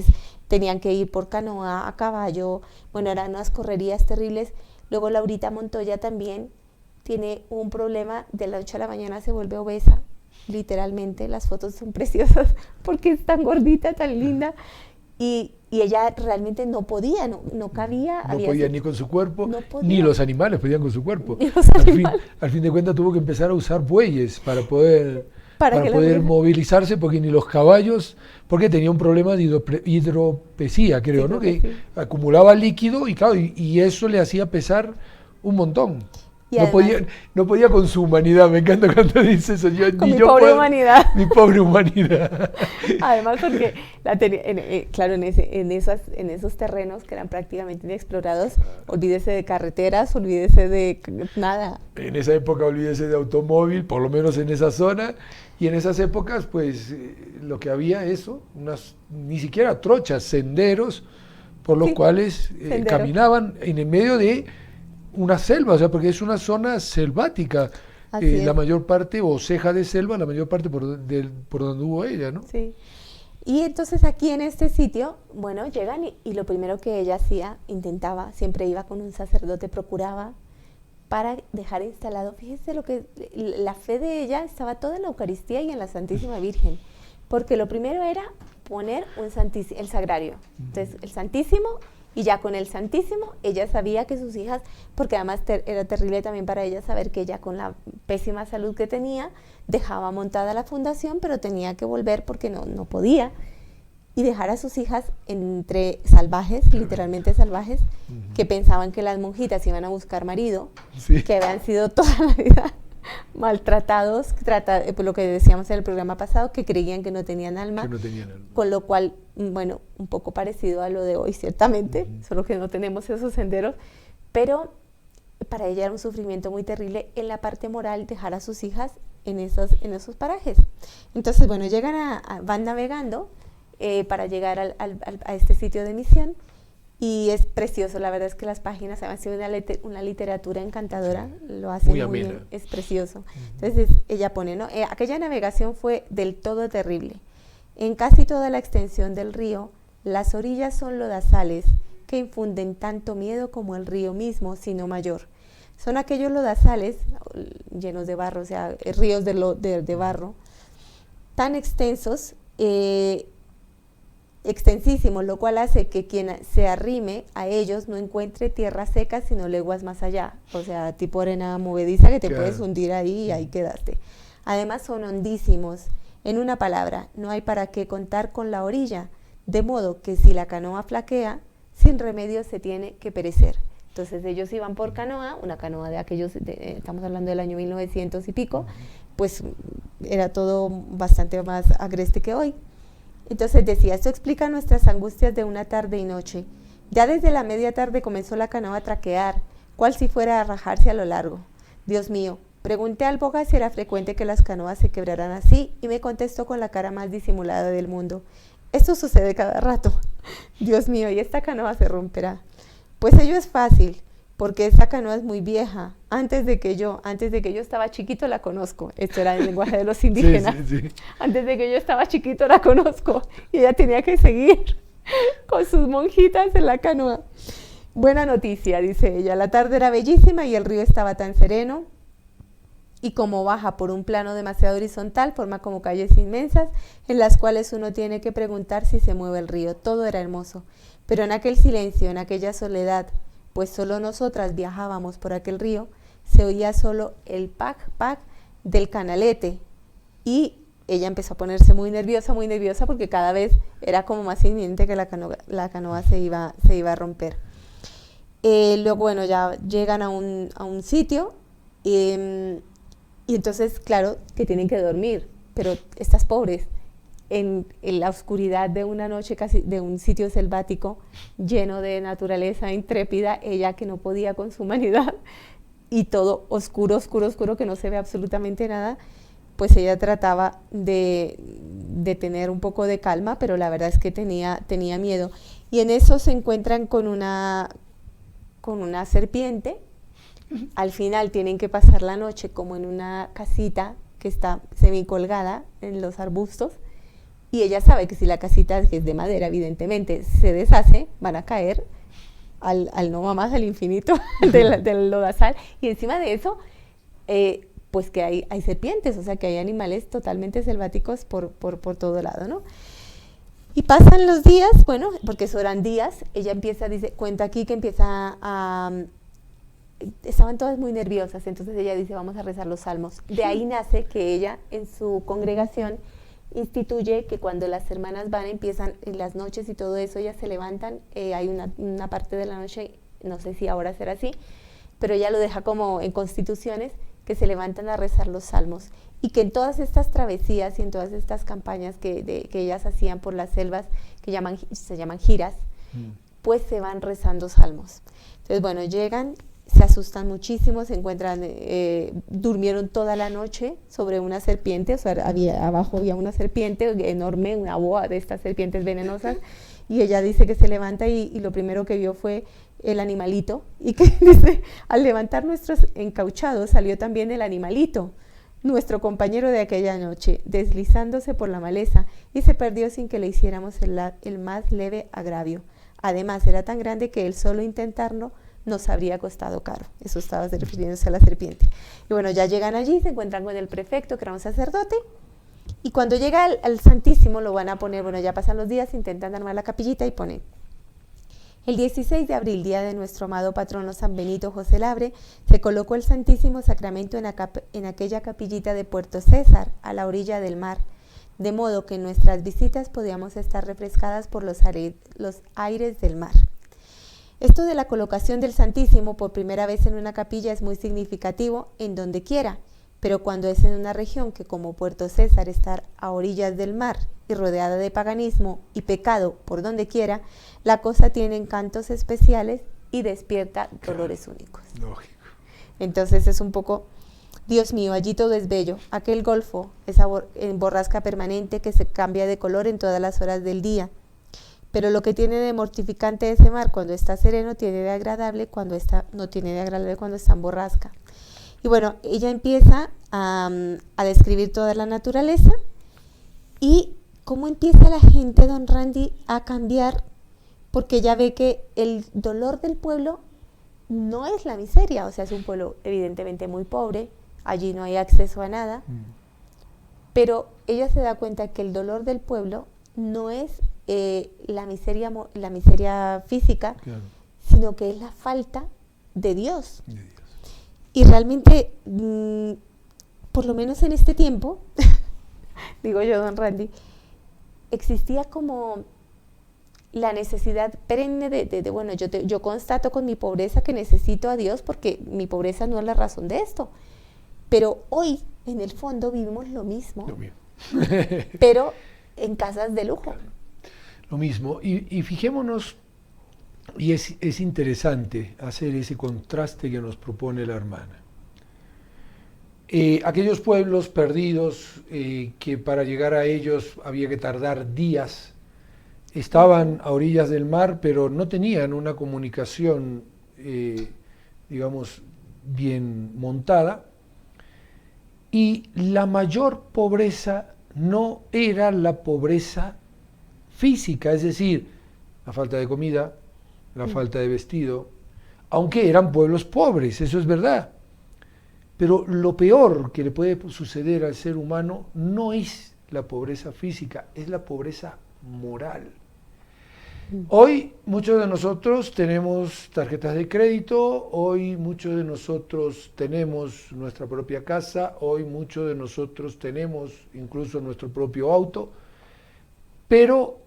tenían que ir por canoa, a caballo, bueno, eran unas correrías terribles. Luego Laurita Montoya también tiene un problema, de la noche a la mañana se vuelve obesa, literalmente, las fotos son preciosas porque es tan gordita, tan linda, y ella realmente no podía, no cabía. No podía ni con su cuerpo, no ni los animales podían con su cuerpo. Al fin de cuentas tuvo que empezar a usar bueyes para poder movilizarse, porque ni los caballos, porque tenía un problema de hidropesía, creo, ¿no? Que acumulaba líquido y claro, y eso le hacía pesar un montón. No, además, no podía con su humanidad, me encanta cuando dice eso. Con mi pobre humanidad. Mi pobre humanidad. Además porque, claro, en esos terrenos que eran prácticamente inexplorados, olvídese de carreteras, olvídese de nada. En esa época olvídese de automóvil, por lo menos en esa zona, y en esas épocas pues lo que había ni siquiera trochas, senderos, por los cuales caminaban en el medio de una selva, o sea, porque es una zona selvática, la mayor parte, o ceja de selva, la mayor parte por donde hubo ella, ¿no? Sí. Y entonces aquí en este sitio, bueno, llegan y lo primero que ella hacía, intentaba, siempre iba con un sacerdote, procuraba para dejar instalado, fíjese la fe de ella estaba toda en la Eucaristía y en la Santísima Virgen, porque lo primero era poner el sagrario, entonces el Santísimo. Y ya con el Santísimo, ella sabía que sus hijas, porque además era terrible también para ella saber que ella con la pésima salud que tenía, dejaba montada la fundación, pero tenía que volver porque no podía. Y dejar a sus hijas entre salvajes, literalmente salvajes, que pensaban que las monjitas iban a buscar marido, que habían sido toda la vida maltratados, por lo que decíamos en el programa pasado, que creían que no tenían alma, con lo cual, bueno, un poco parecido a lo de hoy, ciertamente, solo que no tenemos esos senderos, pero para ella era un sufrimiento muy terrible en la parte moral dejar a sus hijas en esos parajes. Entonces, bueno, van navegando para llegar a este sitio de misión, y es precioso, la verdad es que las páginas han sido una literatura encantadora, lo hacen muy bien, es precioso. Entonces ella pone, ¿no? Aquella navegación fue del todo terrible. En casi toda la extensión del río, las orillas son lodazales que infunden tanto miedo como el río mismo, sino mayor. Son aquellos lodazales llenos de barro, o sea, ríos de barro, tan extensos, extensísimos, lo cual hace que quien se arrime a ellos no encuentre tierra seca sino leguas más allá, o sea, tipo arena movediza que te puedes hundir ahí y ahí quedaste. Además son hondísimos, en una palabra, no hay para qué contar con la orilla, de modo que si la canoa flaquea, sin remedio se tiene que perecer. Entonces ellos iban por canoa, una canoa de aquellos, estamos hablando del año 1900 y pico, pues era todo bastante más agreste que hoy. Entonces decía, esto explica nuestras angustias de una tarde y noche. Ya desde la media tarde comenzó la canoa a traquear, cual si fuera a rajarse a lo largo. Dios mío, pregunté al boga si era frecuente que las canoas se quebraran así, y me contestó con la cara más disimulada del mundo. Esto sucede cada rato. Dios mío, y esta canoa se romperá. Pues ello es fácil, porque esta canoa es muy vieja. Antes de que yo estaba chiquito la conozco. Esto era el lenguaje de los indígenas. Sí. Antes de que yo estaba chiquito la conozco. Y ella tenía que seguir con sus monjitas en la canoa. Buena noticia, dice ella. La tarde era bellísima y el río estaba tan sereno. Y como baja por un plano demasiado horizontal, forma como calles inmensas en las cuales uno tiene que preguntar si se mueve el río. Todo era hermoso. Pero en aquel silencio, en aquella soledad, pues solo nosotras viajábamos por aquel río, se oía solo el pac-pac del canalete. Y ella empezó a ponerse muy nerviosa porque cada vez era como más inminente que la canoa se iba a romper. Luego, bueno, ya llegan a un sitio y entonces, claro, que tienen que dormir, pero estas pobres, en la oscuridad de una noche casi de un sitio selvático lleno de naturaleza intrépida, ella que no podía con su humanidad y todo oscuro, oscuro, oscuro, que no se ve absolutamente nada, pues ella trataba de tener un poco de calma, pero la verdad es que tenía miedo. Y en eso se encuentran con una serpiente. Al final tienen que pasar la noche como en una casita que está semicolgada en los arbustos, y ella sabe que si la casita, que es de madera evidentemente, se deshace, van a caer al no mamás, al infinito del lodazal, y encima de eso pues que hay serpientes, o sea que hay animales totalmente selváticos por todo lado, ¿no? Y pasan los días, bueno, porque eso eran días, ella cuenta aquí que empieza estaban todas muy nerviosas, entonces ella dice, vamos a rezar los salmos. De ahí nace que ella en su congregación instituye que cuando las hermanas empiezan en las noches y todo eso, ellas se levantan, hay una parte de la noche, no sé si ahora será así, pero ella lo deja como en constituciones, que se levantan a rezar los salmos, y que en todas estas travesías y en todas estas campañas que ellas hacían por las selvas, que se llaman giras, pues se van rezando salmos. Entonces, bueno, llegan, se asustan muchísimo, se encuentran, durmieron toda la noche sobre una serpiente, o sea, abajo había una serpiente enorme, una boa de estas serpientes venenosas, y ella dice que se levanta y lo primero que vio fue el animalito, y que dice, al levantar nuestros encauchados salió también el animalito, nuestro compañero de aquella noche, deslizándose por la maleza, y se perdió sin que le hiciéramos el más leve agravio. Además, era tan grande que el solo intentarlo nos habría costado caro. Eso estaba refiriéndose a la serpiente. Y bueno, ya llegan allí, se encuentran con el prefecto, que era un sacerdote, y cuando llega al Santísimo lo van a poner, bueno, ya pasan los días, intentan armar la capillita y ponen: el 16 de abril, día de nuestro amado patrono San Benito José Labre, se colocó el Santísimo Sacramento en aquella capillita de Puerto César, a la orilla del mar, de modo que en nuestras visitas podíamos estar refrescadas por los aires del mar. Esto de la colocación del Santísimo por primera vez en una capilla es muy significativo en donde quiera, pero cuando es en una región que, como Puerto César, está a orillas del mar y rodeada de paganismo y pecado por donde quiera, la cosa tiene encantos especiales y despierta dolores únicos. Lógico. Entonces es un poco, Dios mío, allí todo es bello, aquel golfo, esa borrasca permanente que se cambia de color en todas las horas del día. Pero lo que tiene de mortificante ese mar cuando está sereno tiene de agradable no tiene de agradable cuando está en borrasca. Y bueno, ella empieza a describir toda la naturaleza y cómo empieza la gente, don Randy, a cambiar, porque ella ve que el dolor del pueblo no es la miseria, o sea, es un pueblo evidentemente muy pobre, allí no hay acceso a nada, pero ella se da cuenta que el dolor del pueblo no es la miseria física, claro, sino que es la falta de Dios. Y realmente, por lo menos en este tiempo, digo yo, don Randy, existía como la necesidad perenne de bueno, yo constato con mi pobreza que necesito a Dios, porque mi pobreza no es la razón de esto. Pero hoy, en el fondo, vivimos lo mismo. Pero en casas de lujo. Claro, lo mismo. Y fijémonos, y es interesante hacer ese contraste que nos propone la hermana. Aquellos pueblos perdidos, que para llegar a ellos había que tardar días, estaban a orillas del mar, pero no tenían una comunicación, digamos, bien montada, y la mayor pobreza no era la pobreza física, es decir, la falta de comida, la falta de vestido, aunque eran pueblos pobres, eso es verdad. Pero lo peor que le puede suceder al ser humano no es la pobreza física, es la pobreza moral. Hoy muchos de nosotros tenemos tarjetas de crédito, hoy muchos de nosotros tenemos nuestra propia casa, hoy muchos de nosotros tenemos incluso nuestro propio auto, pero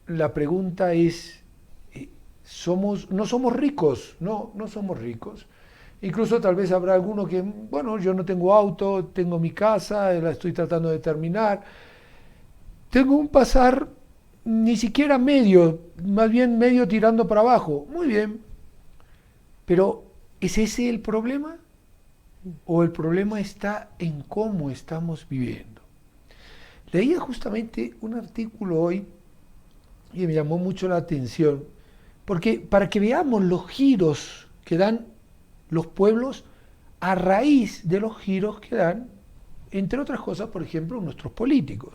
la pregunta es, no somos ricos, no somos ricos. Incluso tal vez habrá alguno que, bueno, yo no tengo auto, tengo mi casa, la estoy tratando de terminar, tengo un pasar ni siquiera medio, más bien medio tirando para abajo. Muy bien, pero ¿es ese el problema? ¿O el problema está en cómo estamos viviendo? Leía justamente un artículo hoy y me llamó mucho la atención, porque para que veamos los giros que dan los pueblos a raíz de los giros que dan, entre otras cosas, por ejemplo, nuestros políticos.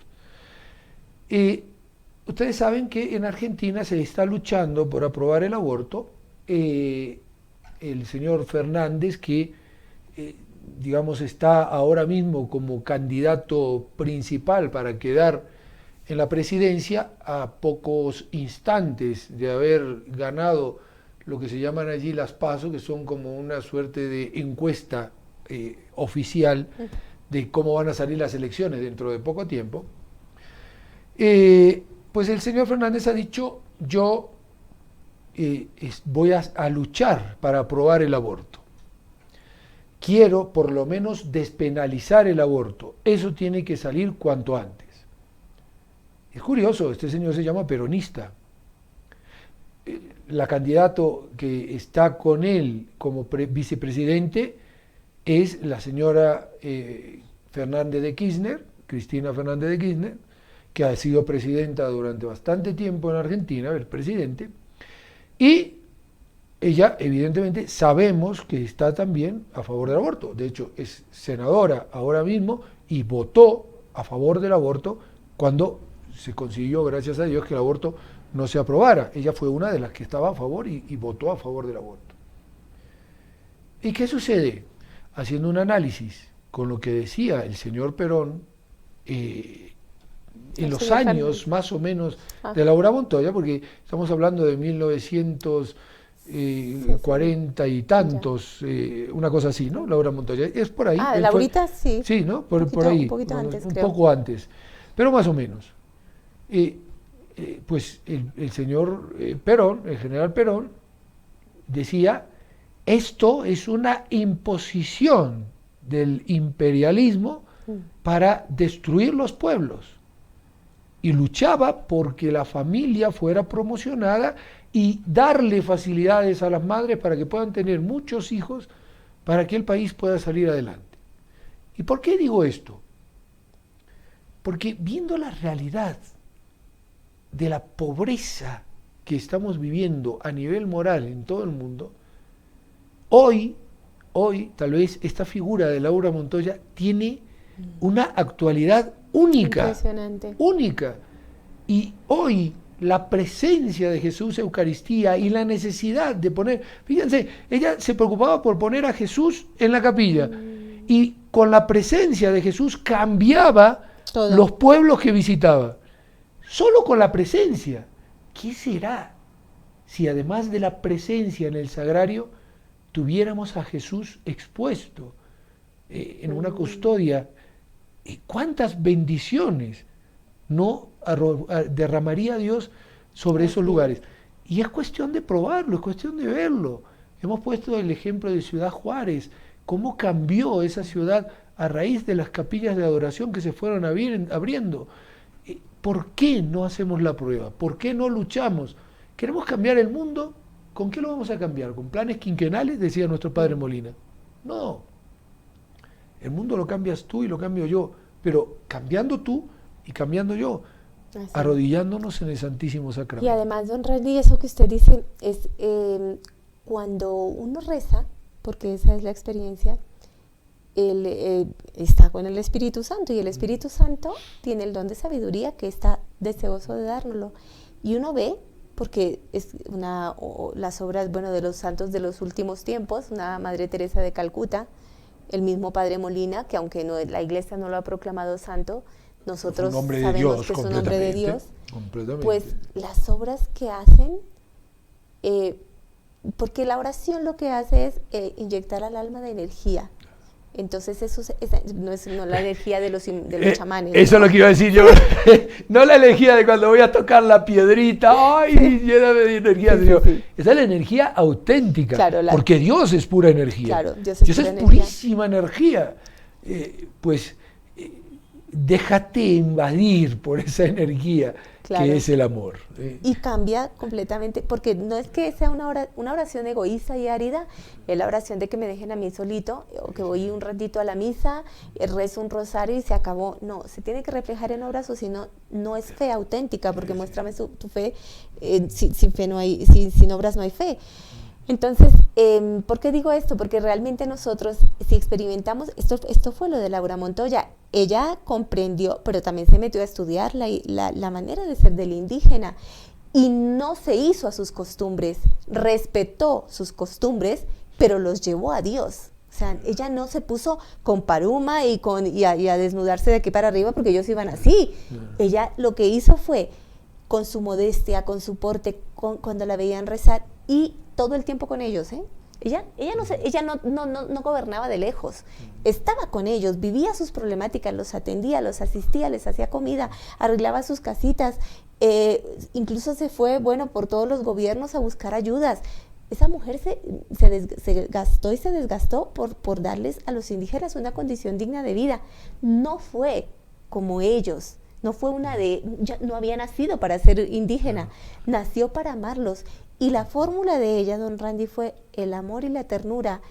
Ustedes saben que en Argentina se está luchando por aprobar el aborto. El señor Fernández, que digamos está ahora mismo como candidato principal para quedar en la presidencia, a pocos instantes de haber ganado lo que se llaman allí las PASO, que son como una suerte de encuesta oficial de cómo van a salir las elecciones dentro de poco tiempo, pues el señor Fernández ha dicho, yo voy a luchar para aprobar el aborto. Quiero por lo menos despenalizar el aborto. Eso tiene que salir cuanto antes. Es curioso, este señor se llama peronista. La candidata que está con él como vicepresidente es la señora Fernández de Kirchner, Cristina Fernández de Kirchner, que ha sido presidenta durante bastante tiempo en Argentina, el presidente, y ella evidentemente sabemos que está también a favor del aborto. De hecho, es senadora ahora mismo y votó a favor del aborto cuando se consiguió, gracias a Dios, que el aborto no se aprobara. Ella fue una de las que estaba a favor y votó a favor del aborto. ¿Y qué sucede? Haciendo un análisis con lo que decía el señor Perón en los años más o menos de Laura Montoya, porque estamos hablando de 1940 y tantos, una cosa así, ¿no? Laura Montoya, es por ahí. Laurita sí. Sí, ¿no? Por ahí. Un poquito antes, un creo. poco antes, pero más o menos. Pues el señor Perón, el general Perón, decía, esto es una imposición del imperialismo para destruir los pueblos. Y luchaba porque la familia fuera promocionada y darle facilidades a las madres para que puedan tener muchos hijos, para que el país pueda salir adelante. ¿Y por qué digo esto? Porque viendo la realidad de la pobreza que estamos viviendo a nivel moral en todo el mundo, hoy tal vez esta figura de Laura Montoya tiene una actualidad única. Impresionante. Única. Y hoy la presencia de Jesús, Eucaristía, y la necesidad de poner, fíjense, ella se preocupaba por poner a Jesús en la capilla, y con la presencia de Jesús cambiaba todo. Los pueblos que visitaba. Solo con la presencia. ¿Qué será si además de la presencia en el sagrario tuviéramos a Jesús expuesto en una custodia? ¿Cuántas bendiciones no derramaría Dios sobre esos lugares? Y es cuestión de probarlo, es cuestión de verlo. Hemos puesto el ejemplo de Ciudad Juárez, cómo cambió esa ciudad a raíz de las capillas de adoración que se fueron abriendo. ¿Por qué no hacemos la prueba? ¿Por qué no luchamos? ¿Queremos cambiar el mundo? ¿Con qué lo vamos a cambiar? ¿Con planes quinquenales? Decía nuestro padre Molina. No. El mundo lo cambias tú y lo cambio yo, pero cambiando tú y cambiando yo, arrodillándonos en el Santísimo Sacramento. Y además, don Randy, eso que usted dice es cuando uno reza, porque esa es la experiencia, está con el Espíritu Santo, y el Espíritu Santo tiene el don de sabiduría que está deseoso de dárnoslo. Y uno ve, porque es las obras, de los santos de los últimos tiempos, una Madre Teresa de Calcuta, el mismo Padre Molina, que aunque la Iglesia no lo ha proclamado santo, nosotros sabemos que es un hombre de Dios, pues las obras que hacen, porque la oración lo que hace es inyectar al alma de energía, Entonces esa no es la energía de los chamanes. Eso es lo que iba a decir yo. No la energía de cuando voy a tocar la piedrita, ¡ay, lléname de energía! Sí. Esa es la energía auténtica, claro, porque Dios es pura energía. Claro, Dios es purísima energía. Déjate invadir por esa energía, claro, que es el amor. Y cambia completamente, porque no es que sea una oración egoísta y árida, es la oración de que me dejen a mí solito, o que voy un ratito a la misa, rezo un rosario y se acabó. No, se tiene que reflejar en obras, o si no, no es fe auténtica, porque muéstrame tu fe, sin fe no hay, sin obras no hay fe. Entonces, ¿por qué digo esto? Porque realmente nosotros, si experimentamos, esto fue lo de Laura Montoya, ella comprendió, pero también se metió a estudiar la manera de ser del indígena, y no se hizo a sus costumbres, respetó sus costumbres, pero los llevó a Dios. O sea, ella no se puso con paruma y a desnudarse de aquí para arriba porque ellos iban así. Ella lo que hizo fue, con su modestia, con su porte, cuando la veían rezar, y todo el tiempo con ellos, Ella no gobernaba de lejos, estaba con ellos, vivía sus problemáticas, los atendía, los asistía, les hacía comida, arreglaba sus casitas, incluso se fue, por todos los gobiernos a buscar ayudas. Esa mujer se gastó y se desgastó por darles a los indígenas una condición digna de vida. No fue como ellos. No fue no había nacido para ser indígena, nació para amarlos. Y la fórmula de ella, don Randy, fue el amor y la ternura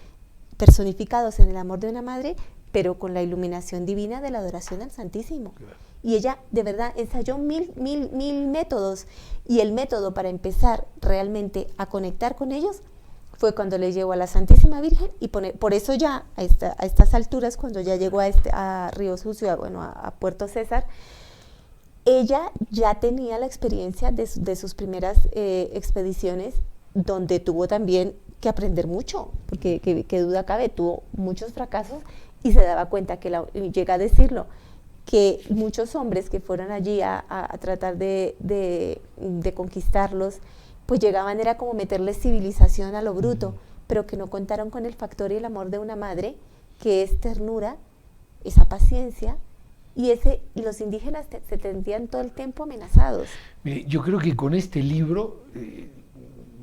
personificados en el amor de una madre, pero con la iluminación divina de la adoración al Santísimo. Y ella, de verdad, ensayó mil métodos. Y el método para empezar realmente a conectar con ellos fue cuando le llevó a la Santísima Virgen, y por eso ya, a estas alturas, cuando ya llegó a Río Sucio, a Puerto César, ella ya tenía la experiencia de sus primeras expediciones, donde tuvo también que aprender mucho, porque qué duda cabe, tuvo muchos fracasos, y se daba cuenta que, llega a decirlo, que muchos hombres que fueron allí a tratar de conquistarlos, pues llegaban, era como meterles civilización a lo bruto, pero que no contaron con el factor y el amor de una madre, que es ternura, esa paciencia. Y los indígenas se sentían todo el tiempo amenazados. Mire, yo creo que con este libro,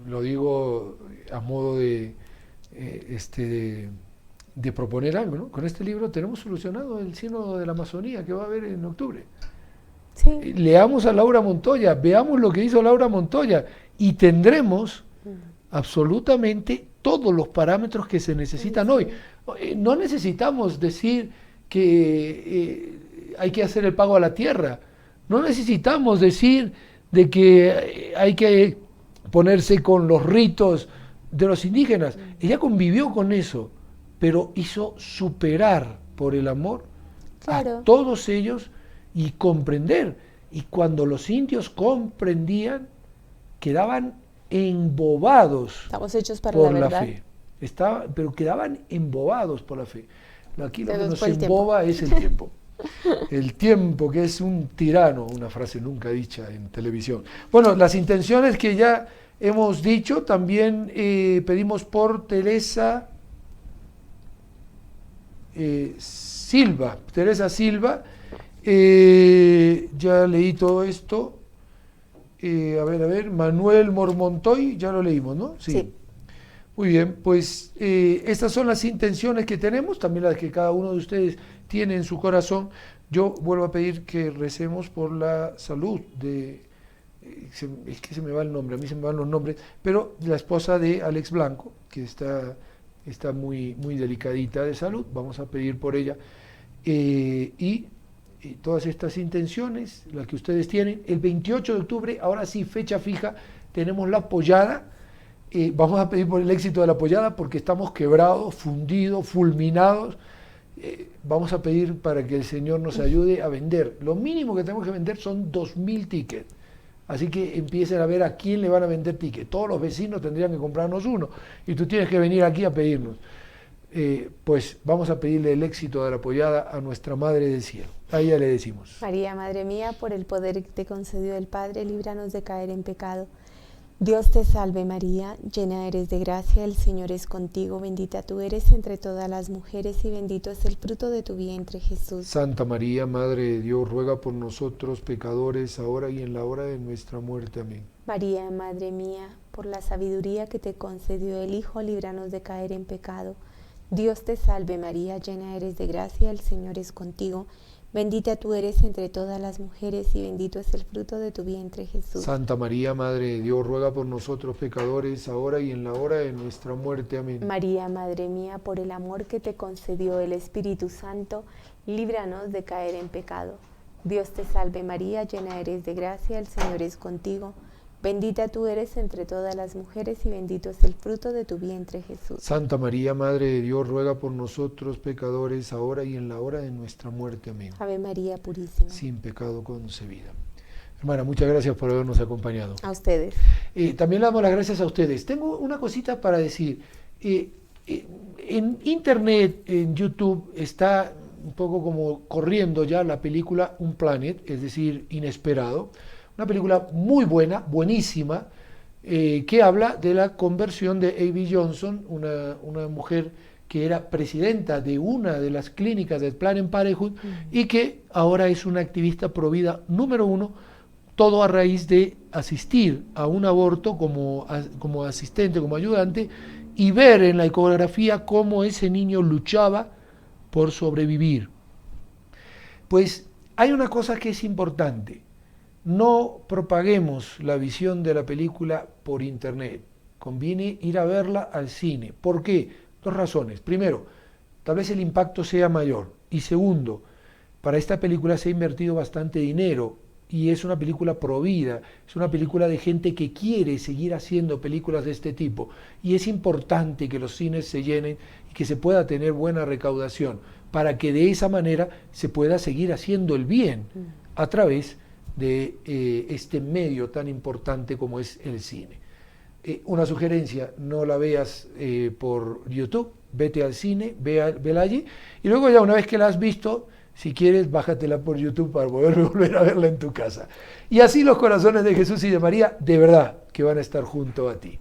lo digo a modo de proponer algo, ¿no? Con este libro tenemos solucionado el sínodo de la Amazonía que va a haber en octubre. Sí. Leamos a Laura Montoya, veamos lo que hizo Laura Montoya, y tendremos absolutamente todos los parámetros que se necesitan hoy. No necesitamos decir que hay que hacer el pago a la tierra. No necesitamos decir de que hay que ponerse con los ritos de los indígenas. Ella convivió con eso, pero hizo superar por el amor a todos ellos y comprender. Y cuando los indios comprendían, quedaban embobados. Estamos hechos para por la verdad. Fe. Pero quedaban embobados por la fe. Aquí lo que nos emboba es el tiempo. El tiempo, que es un tirano, una frase nunca dicha en televisión. Bueno, las intenciones que ya hemos dicho, también pedimos por Teresa Silva. Teresa Silva, ya leí todo esto. A ver, Manuel Mormontoy, ya lo leímos, ¿no? Sí. Muy bien, pues estas son las intenciones que tenemos, también las que cada uno de ustedes tiene en su corazón. Yo vuelvo a pedir que recemos por la salud de, es que se me va el nombre, a mí se me van los nombres, pero la esposa de Alex Blanco, que está muy delicadita de salud, vamos a pedir por ella. Y todas estas intenciones, las que ustedes tienen, el 28 de octubre, ahora sí, fecha fija, tenemos la pollada. Vamos a pedir por el éxito de la pollada porque estamos quebrados, fundidos, fulminados. Vamos a pedir para que el Señor nos ayude a vender. Lo mínimo que tenemos que vender son 2.000 tickets. Así que empiecen a ver a quién le van a vender tickets. Todos los vecinos tendrían que comprarnos uno y tú tienes que venir aquí a pedirnos. Pues vamos a pedirle el éxito de la pollada a nuestra Madre del Cielo. A ella le decimos: María, Madre mía, por el poder que te concedió el Padre, líbranos de caer en pecado. Dios te salve María, llena eres de gracia, el Señor es contigo, bendita tú eres entre todas las mujeres y bendito es el fruto de tu vientre Jesús. Santa María, Madre de Dios, ruega por nosotros pecadores, ahora y en la hora de nuestra muerte. Amén. María, Madre mía, por la sabiduría que te concedió el Hijo, líbranos de caer en pecado. Dios te salve María, llena eres de gracia, el Señor es contigo. Bendita tú eres entre todas las mujeres y bendito es el fruto de tu vientre Jesús. Santa María, Madre de Dios, ruega por nosotros pecadores, ahora y en la hora de nuestra muerte. Amén. María, Madre mía, por el amor que te concedió el Espíritu Santo, líbranos de caer en pecado. Dios te salve María, llena eres de gracia, el Señor es contigo. Bendita tú eres entre todas las mujeres y bendito es el fruto de tu vientre Jesús. Santa María, Madre de Dios, ruega por nosotros pecadores, ahora y en la hora de nuestra muerte. Amén. Ave María purísima. Sin pecado concebida. Hermana, muchas gracias por habernos acompañado. A ustedes. También le damos las gracias a ustedes. Tengo una cosita para decir. En Internet, en YouTube, está un poco como corriendo ya la película Un Planet, es decir, Inesperado. Una película muy buena, buenísima, que habla de la conversión de Abby Johnson, una mujer que era presidenta de una de las clínicas del Planned Parenthood y que ahora es una activista pro vida número 1, todo a raíz de asistir a un aborto como asistente, como ayudante, y ver en la ecografía cómo ese niño luchaba por sobrevivir. Pues hay una cosa que es importante. No propaguemos la visión de la película por internet. Conviene ir a verla al cine. ¿Por qué? 2 razones. Primero, tal vez el impacto sea mayor. Y segundo, para esta película se ha invertido bastante dinero y es una película pro vida, es una película de gente que quiere seguir haciendo películas de este tipo. Y es importante que los cines se llenen y que se pueda tener buena recaudación para que de esa manera se pueda seguir haciendo el bien a través de este medio tan importante como es el cine. Una sugerencia, no la veas por YouTube, vete al cine, vela allí, y luego ya una vez que la has visto, si quieres, bájatela por YouTube para poder volver a verla en tu casa. Y así los corazones de Jesús y de María, de verdad, que van a estar junto a ti.